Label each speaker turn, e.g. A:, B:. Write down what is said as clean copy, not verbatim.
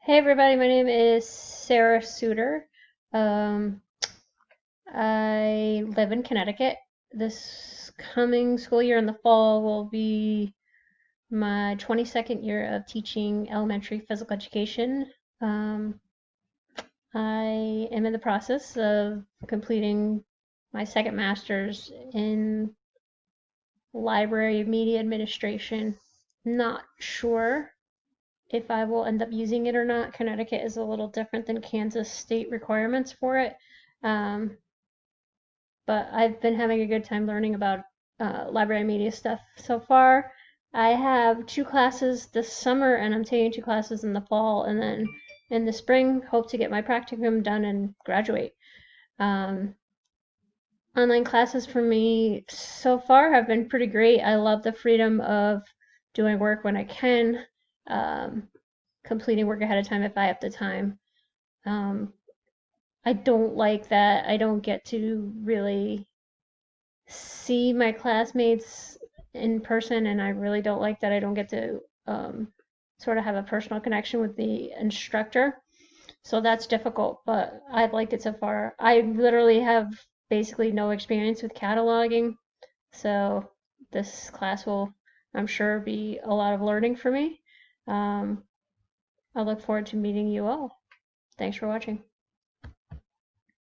A: Hey everybody, my name is Sarah Suter. Um, I live in Connecticut. This coming school year in the fall will be my 22nd year of teaching elementary physical education. Um, I am in the process of completing my second master's in library media administration. Not sure if I will end up using it or not. Connecticut is a little different than Kansas state requirements for it. Um, but I've been having a good time learning about library media stuff so far. I have two classes this summer, and I'm taking two classes in the fall, and then in the spring, hope to get my practicum done and graduate. Um, Online classes for me so far have been pretty great. I love the freedom of doing work when I can. Um, Completing work ahead of time if I have the time. Um, I don't like that I don't get to really see my classmates in person, and I really don't like that I don't get to sort of have a personal connection with the instructor. So that's difficult, but I've liked it so far. I literally have basically no experience with cataloging, so this class will, I'm sure, be a lot of learning for me. Um, I look forward to meeting you all. Thanks for watching.